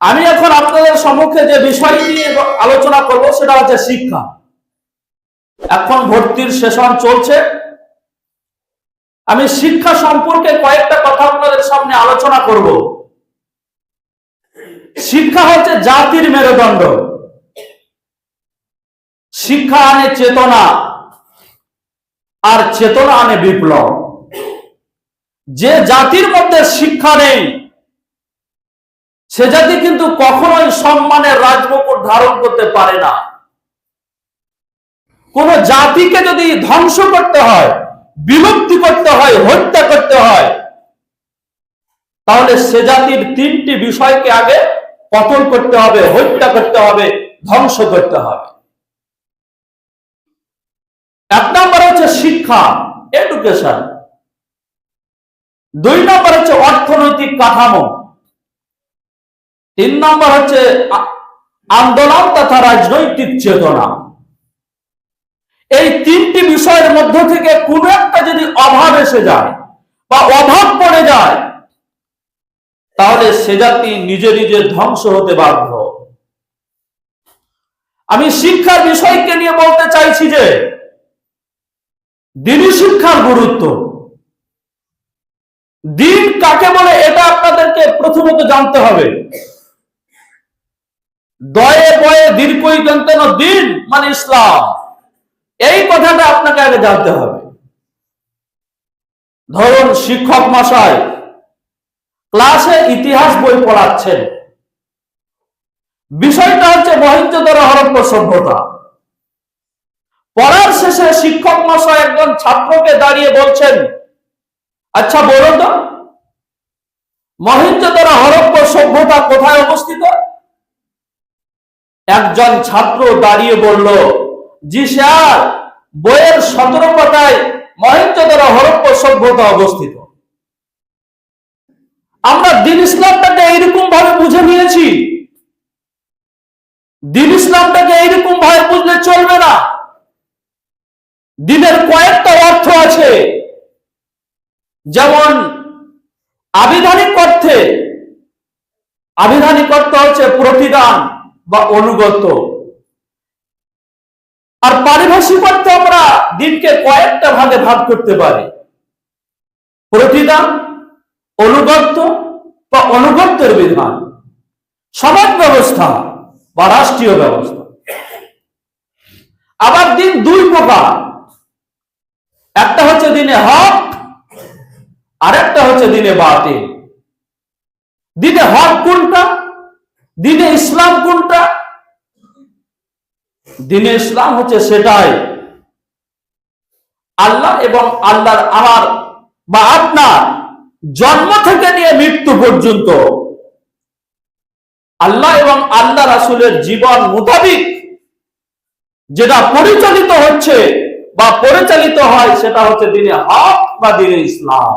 আমি এখন আপনাদের সম্মুখে যে বিষয় নিয়ে আলোচনা করব সেটা হচ্ছে শিক্ষা। এখন ভর্তির সেশন চলছে। আমি শিক্ষা সম্পর্কে কয়েকটা কথা আপনাদের সামনে আলোচনা করব। শিক্ষা হচ্ছে জাতির মেরুদণ্ড। শিক্ষা আনে চেতনা, আর চেতনা আনে বিপ্লব। যে জাতির মধ্যে শিক্ষা নেই সে জাতি কিন্তু কখনোই সম্মানের রাজমুকুট ধারণ করতে পারে না। কোন জাতিকে যদি ধ্বংস করতে হয়, বিলুপ্তি করতে হয়, হত্যা করতে হয়, তাহলে সে জাতির তিনটি বিষয়কে আগে পতন করতে হবে, হত্যা করতে হবে, ধ্বংস করতে হবে। এক নম্বর হচ্ছে শিক্ষা, এডুকেশন। দুই নম্বর হচ্ছে অর্থনৈতিক কাঠামো। তিন নম্বর হচ্ছে আন্দোলন তথা রাজনৈতিক চেতনা। এই তিনটি বিষয়ের মধ্য থেকে কোন একটা যদি অভাব এসে যায় বা অভাব পড়ে যায়, তাহলে সে জাতি নিজে নিজে ধ্বংস হতে বাধ্য। আমি শিক্ষার বিষয়কে নিয়ে বলতে চাইছি যে দ্বীনি শিক্ষার গুরুত্ব। দিন কাকে বলে এটা আপনাদেরকে প্রথমত জানতে হবে। দয়ে বয়ে দীর্ঘই দন্তন দিন মানে ইসলাম, এই কথাটা আপনাকে আগে জানতে হবে। ধরুন শিক্ষক মশাই ক্লাসে ইতিহাস বই পড়াচ্ছেন, বিষয়টা হচ্ছে মহেঞ্জোদারো হরপ্পা সভ্যতা। পড়ার শেষে শিক্ষক মশাই একজন ছাত্রকে দাঁড়িয়ে বলছেন, আচ্ছা বলুন তো মহেঞ্জোদারো হরপ্পা সভ্যতা কোথায় অবস্থিত? একজন ছাত্র দাঁড়িয়ে বলল, জি স্যার, বইয়ের 17 পাতায় মহেঞ্জোদারো হরপ্পা সভ্যতা অবস্থিত। আমরা দ্বীন ইসলামটাকে এইরকম ভাবে বুঝে নিয়েছি। দ্বীন ইসলামটাকে এইরকম ভাবে বুঝলে চলবে না। দ্বীনের কয়েকটা অর্থ আছে, যেমন আবিধানিক অর্থে, আবিধানিক অর্থ হচ্ছে প্রতিদান বা অনুগত। আর পারিভাষিক অর্থে আমরা দ্বীনকে কয়েকটা ভাগে ভাগ করতে পারি, প্রতিদান, অনুগত্য বা অনুগত্যের বিধান, সমাজ ব্যবস্থা বা রাষ্ট্রীয় ব্যবস্থা। আবার দ্বীন দুই প্রকার, একটা হচ্ছে দ্বীনে হক আর একটা হচ্ছে দ্বীনে বাতিল। দ্বীনে হক কোনটা, দ্বীনে ইসলাম কোনটা? দ্বীনে ইসলাম হচ্ছে সেটাই আল্লাহ এবং আল্লাহর আমার বা আপনার জন্ম থেকে নিয়ে মৃত্যু পর্যন্ত আল্লাহ এবং আল্লাহ রাসূলের জীবন মোতাবিক যেটা পরিচালিত হচ্ছে বা পরিচালিত হয় সেটা হচ্ছে দ্বীনে হক বা দ্বীনে ইসলাম।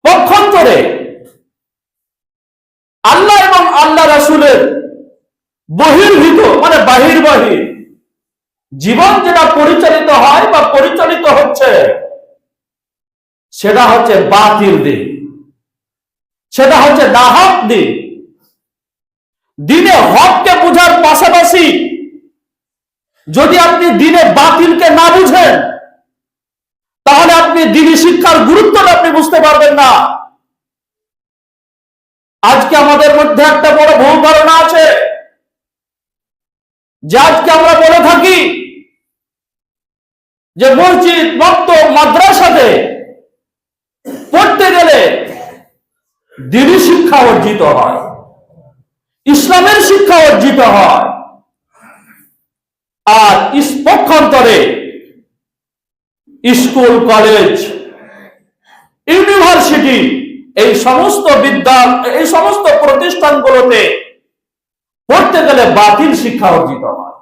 পক্ষান্তরে আল্লাহ এবং আল্লাহ রাসূলের বহির্ভূত মানে বাহির জীবন যেটা পরিচালিত হয় বা পরিচালিত হচ্ছে সেটা হচ্ছে বাতিল দিন, সেটা হচ্ছে নাহক দিন। দ্বীনে হককে বোঝার পাশাপাশি যদি আপনি দ্বীনে বাতিলকে না বুঝেন, তাহলে আপনি দ্বীনি শিক্ষার গুরুত্বটা আপনি বুঝতে পারবেন না। আজকে আমাদের মধ্যে একটা বড় ভুল ধারণা আছে যে আজকে আমরা বলে থাকি যে মসজিদ, মক্তব, মাদ্রাসাতে পড়তে গেলে দ্বীনি শিক্ষা অর্জিত হয়, ইসলামের শিক্ষা অর্জিত হয়। আর পক্ষান্তরে স্কুল, কলেজ, ইউনিভার্সিটি এই সমস্ত প্রতিষ্ঠানগুলোতে পড়তে গেলে বাতিল শিক্ষা অর্জিত হয়।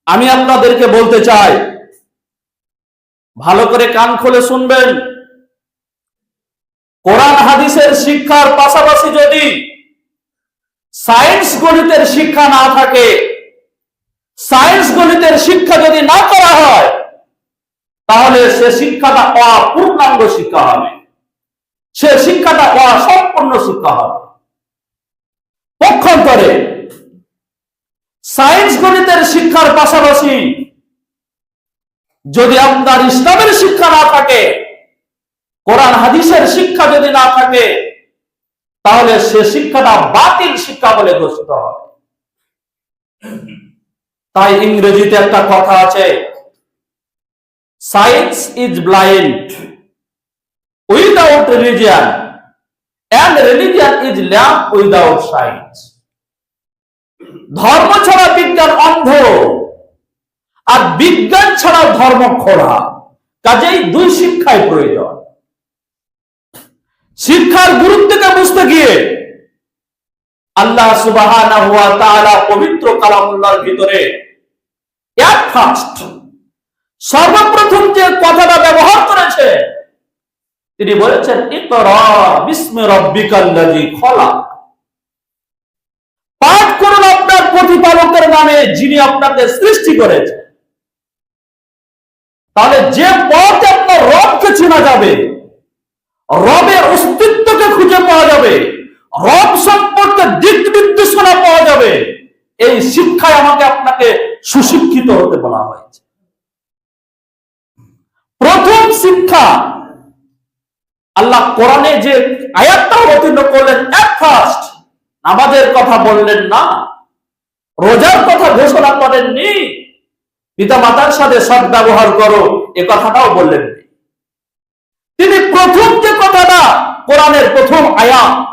আমি আপনাদেরকে বলতে চাই, ভালো করে কান খুলে শুনবেন, কোরআন হাদিসের শিক্ষার পাশাপাশি যদি সায়েন্স গণিতের শিক্ষা না থাকে, সায়েন্স গণিতের শিক্ষা যদি না করা হয়, তাহলে সে শিক্ষাটা অপূর্ণাঙ্গ শিক্ষা হবে। সে শিক্ষাটা অসম্পূর্ণ শিক্ষা হবে। পক্ষান্তরে সায়েন্স গণিতের শিক্ষার পাশাপাশি যদি আপনার ইসলামের শিক্ষা না থাকে, কোরআন হাদিসের শিক্ষা যদি না থাকে, তাহলে সে শিক্ষাটা বাতিল শিক্ষা বলে ঘোষিত হবে। তাই ইংরেজিতে একটা কথা আছে, science is blind without religion and religion is lamp without science. ধর্ম ছাড়া বিজ্ঞান অন্ধ, আর বিজ্ঞান ছাড়া ধর্ম খোড়া। কাজেই দুই শিক্ষাই প্রয়োজন। শিক্ষার গুরুত্বকে বুঝতে গিয়ে আল্লাহ সুবহানাহু ওয়া তাআলা পবিত্র কালামুল্লাহর ভিতরে সর্বপ্রথম যে কথাটা ব্যবহার করেছে, তিনি বলেছেন ইকরা বিসমি রাব্বিকাল্লাযী খলাক। পাঠ করুন আপনার প্রতিপালকের নামে, যিনি আপনাকে সৃষ্টি করেছেন। তাহলে যে পথ আপনার রবকে চেনা যাবে, রবের অস্তিত্বকে খুঁজে পাওয়া যাবে, রব সম্পর্কে দিক নির্দেশনা পাওয়া যাবে, এই শিক্ষায় আমাকে আপনাকে সুশিক্ষিত হতে বলা হয়েছে। প্রথম শিক্ষা আল্লাহ কোরআনে যে আয়াতটা অবতীর্ণ করলেন, ফার্স্ট নামাজের কথা বললেন না, রোজার কথা ঘোষণা করেননি, পিতা মাতার সাথে সৎ ব্যবহার করো এ কথাটাও বললেন। তিনি প্রথম যে কথাটা কোরআনের প্রথম আয়াত,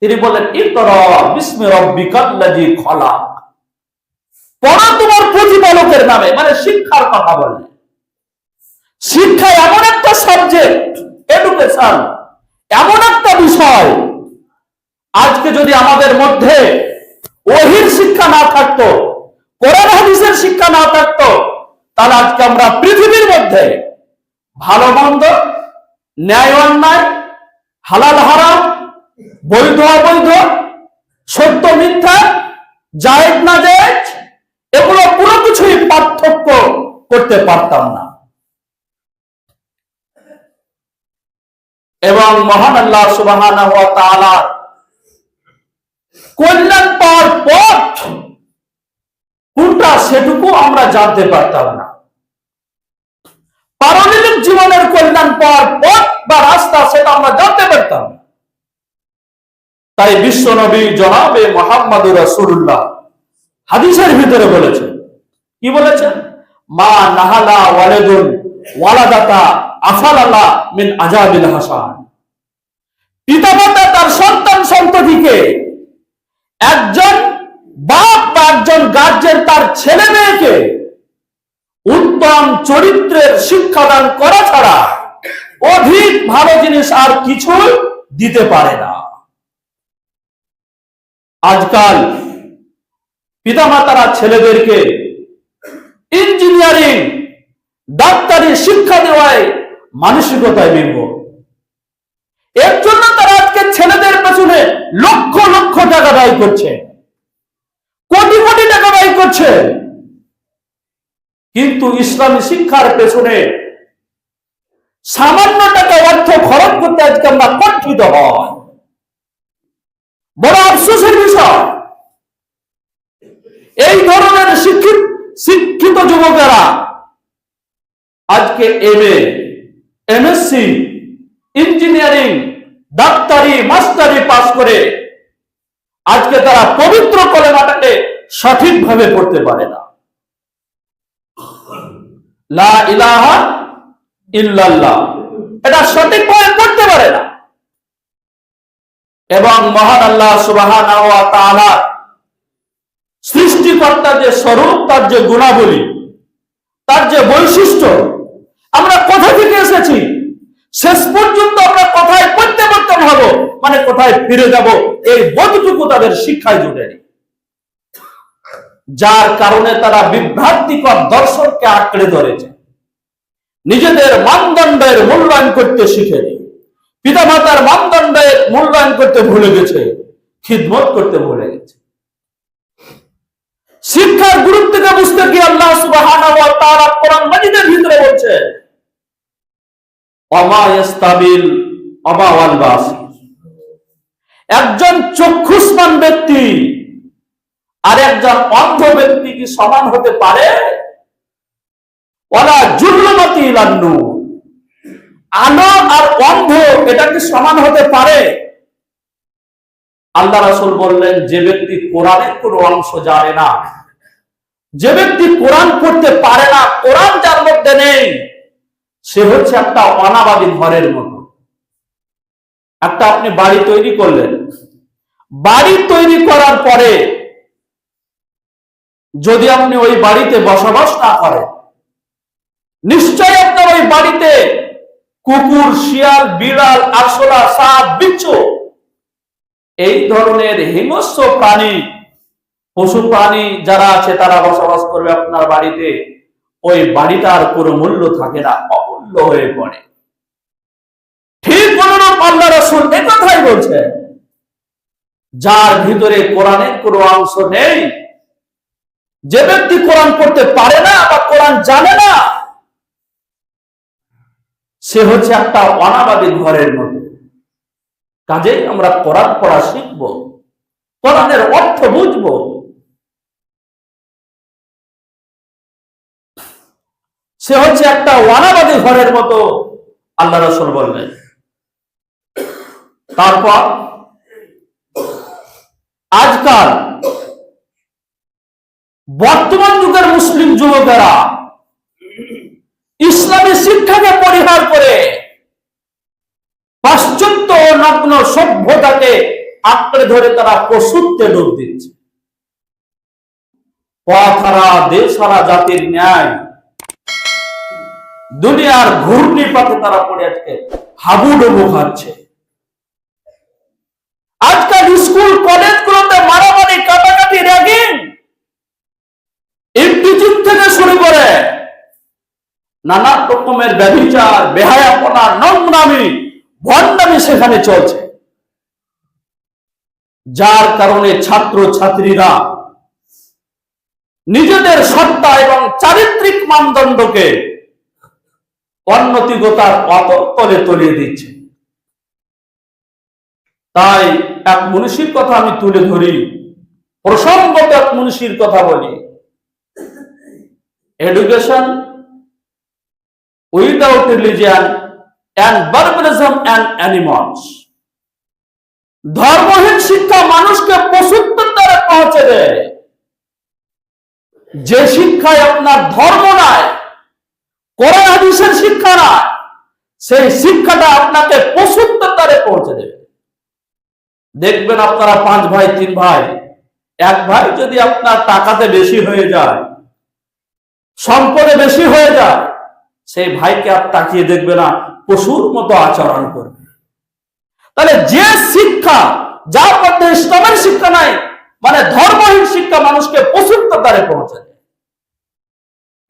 তিনি বললেন ইকরা বিসমি রাব্বিকাল্লাযী খলাক। পড়ো তোমার প্রতিপালকের নামে, মানে শিক্ষার কথা বললেন। শিক্ষা এমন একটা সাবজেক্ট, এডুকেশন এমন একটা বিষয়, আজকে যদি আমাদের মধ্যে ওহীর শিক্ষা না থাকতো, কোরআন হাদিসের শিক্ষা না থাকতো, তাহলে আজকে আমরা পৃথিবীর মধ্যে ভালো মন্দ, ন্যায় অন্যায়, হালাল হারাম, বৈধ অবৈধ, সত্য মিথ্যা, জায়েজ না জায়েজ, এগুলো পুরো কিছুই পার্থক্য করতে পারতাম না। এবং মহান আল্লাহ সুবহানাহু ওয়া তাআলা কল্যাণ পাওয়ার পথ কোনটা সেটুকু আমরা জানতে পারতাম না। পারলৌকিক জীবনের কল্যাণ পাওয়ার পথ বা রাস্তা সেটা আমরা জানতে পারতাম না। তাই বিশ্ব নবী জনাবে মুহাম্মদুর রাসূলুল্লাহ হাদিসের ভিতরে বলেছেন, কি বলেছেন? মা নাহালা ওয়ালাদুন ওয়ালাদাতা আফালালা মিন আজাবিল হাসান। পিতামাতা তার সন্তান সন্ততিকে, একজন বাপ বা একজন গার্জিয়ান তার ছেলে মেয়েকে উত্তম চরিত্রের শিক্ষাদান করা ছাড়া অধিক ভালো জিনিস আর কিছু দিতে পারে না। আজকাল পিতামাতারা ছেলেদেরকে ইঞ্জিনিয়ারিং, ডাক্তারি শিক্ষা দেওয়ায় মানসিকতায় নির্ভর। এর জন্য তারা আজকে ছেলেদের পেছনে লক্ষ লক্ষ টাকা ব্যয় করছে, কোটি কোটি টাকা ব্যয় করছে, কিন্তু ইসলামী শিক্ষার পেছনে সামান্য টাকা অর্থ খরচ করতে আজকে আমরা কণ্ঠিত হয়। বড় আফসোসের বিষয়, এই ধরনের শিক্ষিত যুবকেরা আজকে এমএ, এমএসসি, ইঞ্জিনিয়ারিং, ডাক্তারি, মাস্টারি পাস করে আজকে তারা পবিত্র কলেমাটাকে সঠিকভাবে পড়তে পারে না। লা ইলাহা ইল্লাল্লাহ এটা সঠিকভাবে পড়তে পারে না। এবং মহান আল্লাহ সুবহানাহু ওয়া তাআলা সৃষ্টিকর্তার যে স্বরূপ, তার যে গুণাবলী, তার যে বৈশিষ্ট্য, আমরা কোথা থেকে এসেছি, শেষ পর্যন্ত আমরা কোথায় পড়তে পড়তে ভাবো, মানে কোথায় ফিরে যাব, এই বোধটুকু তাদের শিক্ষায় জুটেনি। যার কারণে তারা বিভ্রান্তিকর দর্শনকে আঁকড়ে ধরেছে, নিজেদের মানদণ্ডের মূল্যায়ন করতে শিখেনি, পিতামাতার মানদণ্ডের মূল্যায়ন করতে ভুলে গেছে, খিদমত করতে ভুলে গেছে। শিক্ষার গুরুত্বকে বুঝতে গিয়ে আল্লাহ সুবহানাহু ওয়া তাআলা কোরআন মাজিদের ভিতরে বলছেন, ওয়া মা ইস্তাবিল আবাওয়াল বাসির। একজন চক্ষুষ্মান ব্যক্তি আর একজন অন্ধ ব্যক্তি কি সমান হতে পারে? ওয়ালা জুলমাতি ইলান নূর, আলো আর অন্ধ এটা কি সমান হতে পারে? আল্লাহ রাসূল বললেন, যে ব্যক্তি কোরআনের কোনো অংশ জানে না, যে ব্যক্তি কোরআন পড়তে পারে না, কোরআন যার মধ্যে নেই, সে হচ্ছে একটা অনাবাদী ঘরের মতো। একটা আপনি বাড়ি তৈরি করলেন, বাড়ি তৈরি করার পরে যদি আপনি ওই বাড়িতে বসবাস না করেন, নিশ্চয় আপনার ওই বাড়িতে কুকুর, শিয়াল, বিড়াল, আরশোলা, সাপ, বিচ্ছু এই ধরনের হিংস্র প্রাণী, পশু প্রাণী যারা আছে তারা বসবাস করবে আপনার বাড়িতে। ওই বাড়িটার কোনো মূল্য থাকে না, অমূল্য হয়ে পড়ে। ঠিক অনুরূপ আল্লাহ রাসূল একথাই বলছেন, যার ভিতরে কোরআনের কোনো অংশ নেই, যে ব্যক্তি কোরআন পড়তে পারে না বা কোরআন জানে না, সে হচ্ছে একটা অনাবাদী ঘরের মতো। কাজেই আমরা কোরআন পড়া শিখব, কোরআনের অর্থ বুঝব। সে হচ্ছে একটা অনাবাদী ঘরের মতো, আল্লাহ রাসূল বললেন। তারপর আজকাল বর্তমান যুগের মুসলিম যুবকেরা ইসলামী শিক্ষাকে পরিহার করে পাশ্চাত্য ও নগ্ন সভ্যতাকে আঁকড়ে ধরে তারা পশুত্বে ডুব দিচ্ছে। পথহারা দেশহারা জাতির ন্যায় দুনিয়ার ঘূর্ণিপাতে তারা পড়ে আজকে হাবুডুবু খাচ্ছে। আজকাল স্কুল কলেজগুলোতে মারামারি, কাটাকাটি, র্যাগিং, ইফটিজিং থেকে শুরু করে নানা রকমের ব্যভিচার, বেহায়াপনা, নোংরামি, ভণ্ডামি সেখানে চলছে। যার কারণে ছাত্র ছাত্রীরা নিজেদের সত্তা এবং চারিত্রিক মানদণ্ডকে অনৈতিকতার অতলে তলিয়ে দিচ্ছে। তাই এক মনীষীর কথা আমি তুলে ধরি, প্রসঙ্গত এক মনীষীর কথা বলি। Education without religion and barbarism and animals, ধর্মহীন শিক্ষা মানুষকে পশুত্বের দ্বারা পৌঁছে দেয়। যে শিক্ষায় আপনার ধর্ম নাই, কোরআন হাদিসের শিক্ষা না, সেই শিক্ষাটা আপনাকে পশুত্বের দ্বারা পৌঁছে দেবে। দেখবেন আপনারা 5 ভাই 3 ভাই, এক ভাই যদি আপনার টাকাতে বেশি হয়ে যায়, সম্পদে বেশি হয়ে যায়, সেই ভাইকে আর তাকিয়ে দেখবে না, পশুর মতো আচরণ করবে। তাহলে যে শিক্ষা, যার মধ্যে ইসলামের শিক্ষা নাই, মানে ধর্মহীন শিক্ষা মানুষকে পশুত্বের দ্বারে পৌঁছে দেয়।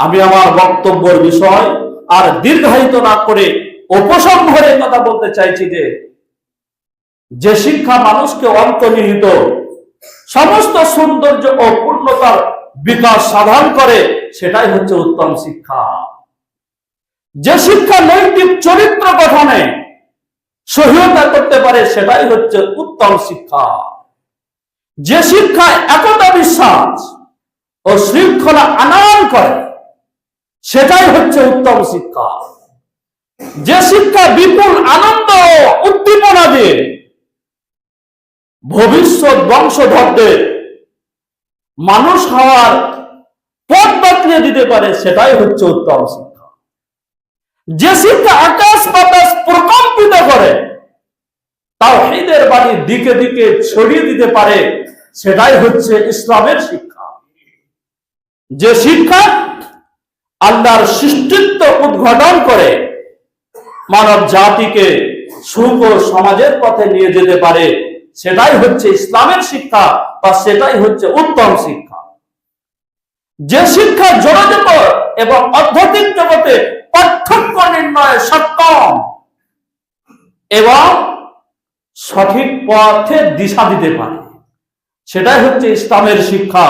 আমি আমার বক্তব্যের বিষয় আর দীর্ঘায়িত না করে উপসংহারে কথা বলতে চাইছি যে শিক্ষা মানুষকে অন্তর্নিহিত সমস্ত সৌন্দর্য ও পূর্ণতার বিকাশ সাধন করে, সেটাই হচ্ছে উত্তম শিক্ষা। যে শিক্ষা নৈতিক চরিত্র গঠনে সহায়তা করতে পারে, সেটাই হচ্ছে উত্তম শিক্ষা। যে শিক্ষা একতা বিশ্বাস ও শৃঙ্খলা আনয়ন করে, সেটাই হচ্ছে উত্তম শিক্ষা। যে শিক্ষা বিপুল আনন্দ উদ্দীপনা দিয়ে ভবিষ্যৎ বংশধরদের মানুষ হওয়ার পথ বাতলে দিতে পারে, সেটাই হচ্ছে উত্তম শিক্ষা। যে শিক্ষা আকাশ বাতাস প্রকম্পিত করে তাওহীদের বাণী দিকে দিকে ছড়িয়ে দিতে পারে, সেটাই হচ্ছে ইসলামের শিক্ষা। যে শিক্ষা আল্লাহর সৃষ্টিত্ব উদ্ঘাটন করে মানব জাতিকে সুখ ও সমাজের পথে নিয়ে যেতে পারে, সেটাই হচ্ছে ইসলামের শিক্ষা, বা সেটাই হচ্ছে উত্তম শিক্ষা। যে শিক্ষা জড়জগৎ এবং আধ্যাত্মিক জগতে পার্থক্য নির্ণয়ে সক্ষম এবং সঠিক পথে দিশা দিতে পারে, সেটাই হচ্ছে ইসলামের শিক্ষা।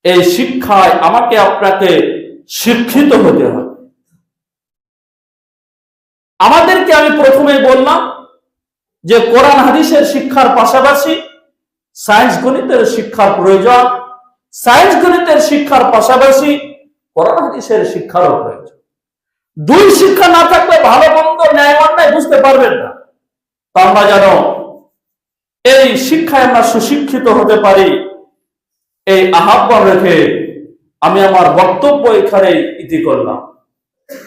এই শিক্ষায় আমাকে আপনাকে শিক্ষিত হতে হবে। আমাদেরকে আমি প্রথমেই বললাম যে কোরআন হাদিসের শিক্ষার পাশাপাশি সায়েন্স গণিতের শিক্ষার প্রয়োজন, সায়েন্স গণিতের শিক্ষার পাশাপাশি কোরআন হাদিসের শিক্ষারও প্রয়োজন। দুই শিক্ষা না থাকলে ভালো মন্দ ন্যায় অন্যায় বুঝতে পারবেন না। তা আমরা যেন এই শিক্ষায় আমরা সুশিক্ষিত হতে পারি, এই আহ্বান রেখে আমি আমার বক্তব্য এখানে ইতি করলাম।